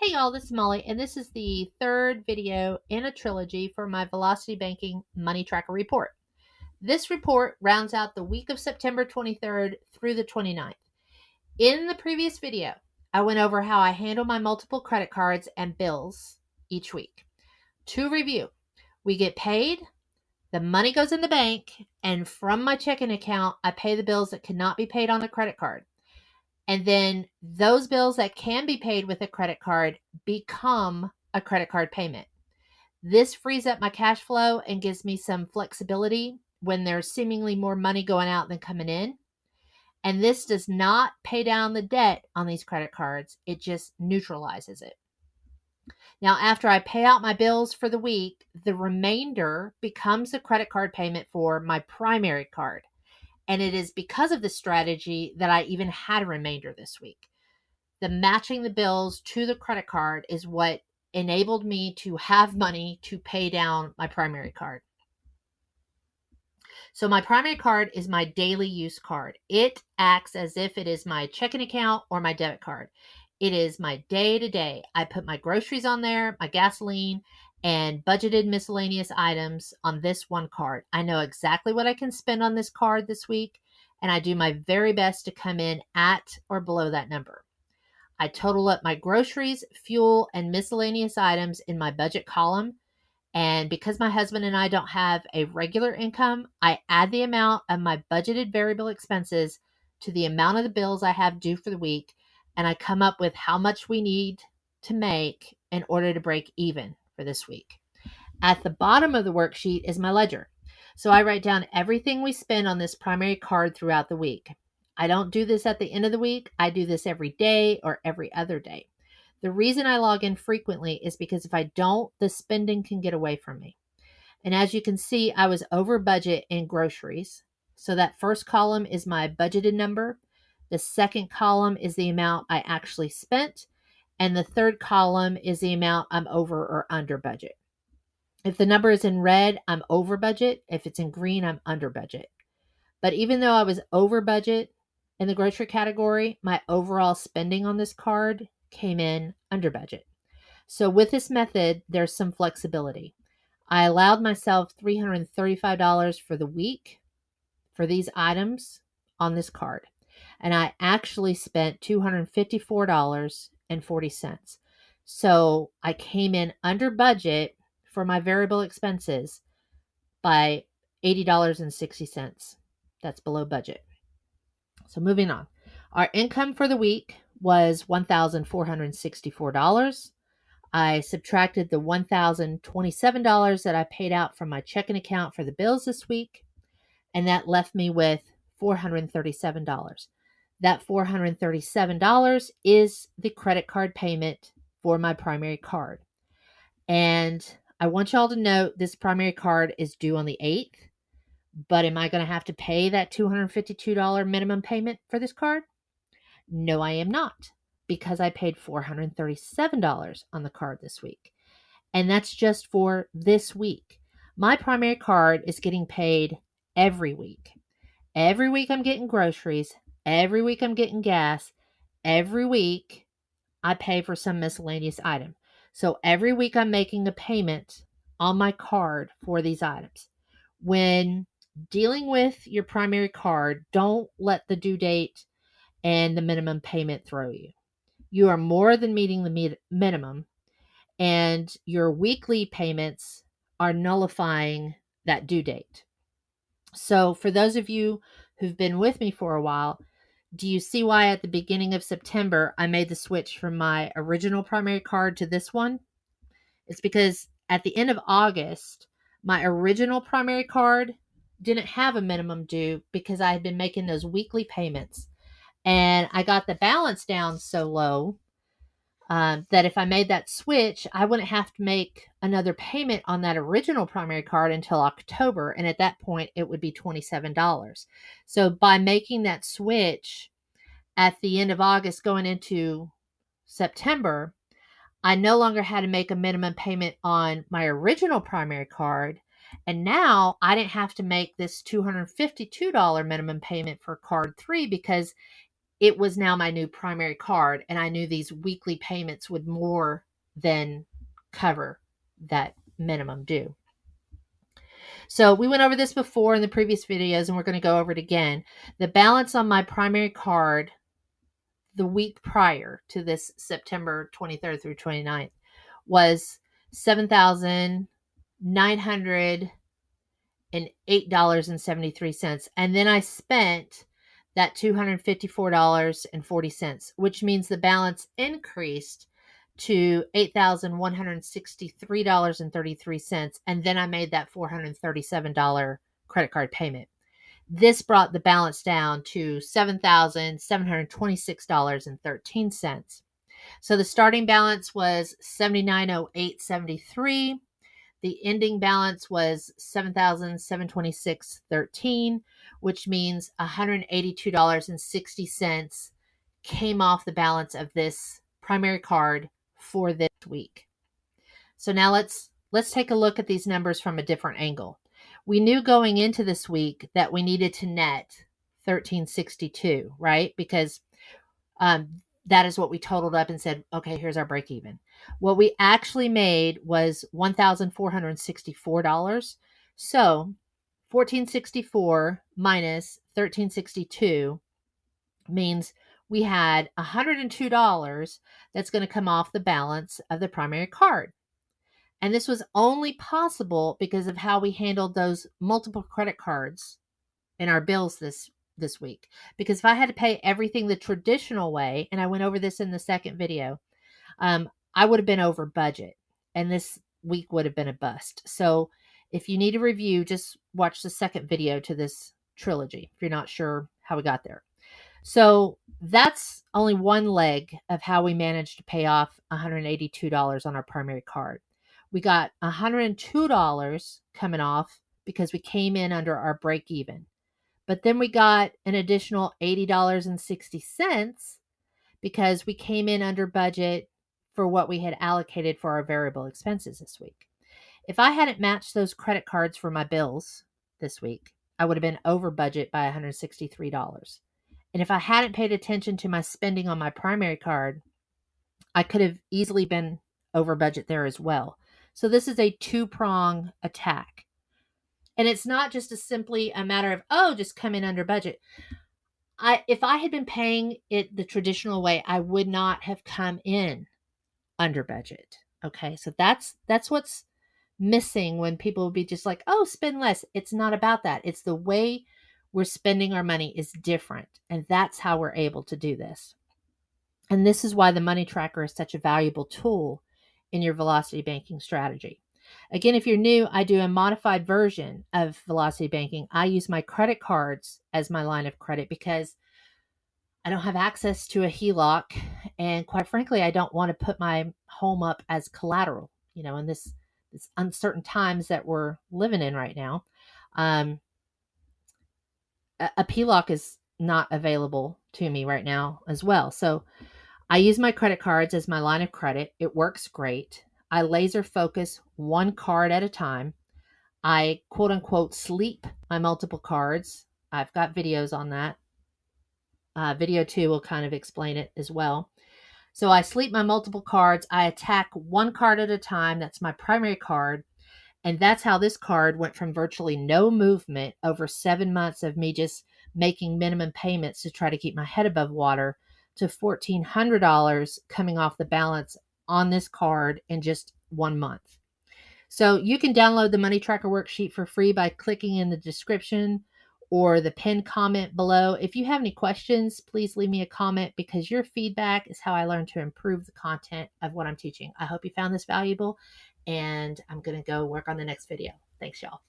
Hey y'all, this is Molly, and this is the third video in a trilogy for my Velocity Banking Money Tracker report. This report rounds out the week of September 23rd through the 29th. In the previous video, I went over how I handle my multiple credit cards and bills each week. To review, we get paid, the money goes in the bank, and from my checking account, I pay the bills that cannot be paid on the credit card. And then those bills that can be paid with a credit card become a credit card payment. This frees up my cash flow and gives me some flexibility when there's seemingly more money going out than coming in. And this does not pay down the debt on these credit cards. It just neutralizes it. Now, after I pay out my bills for the week, the remainder becomes a credit card payment for my primary card. And it is because of this strategy that I even had a remainder this week. The matching the bills to the credit card is what enabled me to have money to pay down my primary card. So my primary card is my daily use card. It acts as if it is my checking account or my debit card. It is my day to day. I put my groceries on there, my gasoline, and budgeted miscellaneous items on this one card. I know exactly what I can spend on this card this week, and I do my very best to come in at or below that number. I total up my groceries, fuel, and miscellaneous items in my budget column. And because my husband and I don't have a regular income, I add the amount of my budgeted variable expenses to the amount of the bills I have due for the week. And I come up with how much we need to make in order to break even for this week. At the bottom of the worksheet is my ledger. So I write down everything we spend on this primary card throughout the week. I don't do this at the end of the week. I do this every day or every other day. The reason I log in frequently is because if I don't, the spending can get away from me. And as you can see, I was over budget in groceries. So that first column is my budgeted number. The second column is the amount I actually spent. And the third column is the amount I'm over or under budget. If the number is in red, I'm over budget. If it's in green, I'm under budget. But even though I was over budget in the grocery category, my overall spending on this card came in under budget. So with this method, there's some flexibility. I allowed myself $335 for the week for these items on this card. And I actually spent $254.40. So I came in under budget for my variable expenses by $80.60. That's below budget. So moving on. Our income for the week was $1,464. I subtracted the $1,027 that I paid out from my checking account for the bills this week, and that left me with $437. That $437 is the credit card payment for my primary card. And I want y'all to note this primary card is due on the 8th. But am I going to have to pay that $252 minimum payment for this card? No, I am not, because I paid $437 on the card this week. And that's just for this week. My primary card is getting paid every week. Every week I'm getting groceries. Every week I'm getting gas. Every week I pay for some miscellaneous item. So every week I'm making a payment on my card for these items. When dealing with your primary card, don't let the due date and the minimum payment throw you. You are more than meeting the minimum, and your weekly payments are nullifying that due date. So for those of you who've been with me for a while, do you see why at the beginning of September I made the switch from my original primary card to this one? It's because at the end of August, my original primary card didn't have a minimum due because I had been making those weekly payments. And I got the balance down so low that if I made that switch, I wouldn't have to make another payment on that original primary card until October. And at that point, it would be $27. So by making that switch at the end of August going into September, I no longer had to make a minimum payment on my original primary card. And now I didn't have to make this $252 minimum payment for card 3 because it was now my new primary card, and I knew these weekly payments would more than cover that minimum due. So we went over this before in the previous videos, and we're going to go over it again. The balance on my primary card the week prior to this September 23rd through 29th was $7,908.73. And then I spent that $254.40, which means the balance increased to $8,163.33. And then I made that $437 credit card payment. This brought the balance down to $7,726.13. So the starting balance was $79,0873. The ending balance was $7,726.13, which means $182.60 came off the balance of this primary card for this week. So now let's take a look at these numbers from a different angle. We knew going into this week that we needed to net $1,362, right? Because that is what we totaled up and said, okay, here's our break even. What we actually made was $1,464. So $1,464 minus $1,362 means we had $102 that's going to come off the balance of the primary card. And this was only possible because of how we handled those multiple credit cards in our bills this week. Because if I had to pay everything the traditional way, and I went over this in the second video, I would have been over budget, and this week would have been a bust. So if you need a review, just watch the second video to this trilogy if you're not sure how we got there. So that's only one leg of how we managed to pay off $182 on our primary card. We got $102 coming off because we came in under our break even. But then we got an additional $80.60 because we came in under budget for what we had allocated for our variable expenses this week. If I hadn't matched those credit cards for my bills this week, I would have been over budget by $163. And if I hadn't paid attention to my spending on my primary card, I could have easily been over budget there as well. So this is a two-prong attack. And it's not just simply a matter of, oh, just come in under budget. If I had been paying it the traditional way, I would not have come in under budget. Okay, so that's what's missing when people will be just like, oh, spend less. It's not about that. It's the way we're spending our money is different. And that's how we're able to do this. And this is why the money tracker is such a valuable tool in your velocity banking strategy. Again, if you're new, I do a modified version of velocity banking. I use my credit cards as my line of credit because I don't have access to a HELOC. And quite frankly, I don't want to put my home up as collateral, in this uncertain times that we're living in right now. A HELOC is not available to me right now as well. So I use my credit cards as my line of credit. It works great. I laser focus one card at a time. I quote unquote sleep my multiple cards. I've got videos on that. Video 2 will kind of explain it as well. So I sleep my multiple cards. I attack one card at a time. That's my primary card. And that's how this card went from virtually no movement over 7 months of me just making minimum payments to try to keep my head above water to $1,400 coming off the balance on this card in just 1 month. So you can download the Money Tracker worksheet for free by clicking in the description or the pinned comment below. If you have any questions, please leave me a comment because your feedback is how I learn to improve the content of what I'm teaching. I hope you found this valuable, and I'm going to go work on the next video. Thanks, y'all.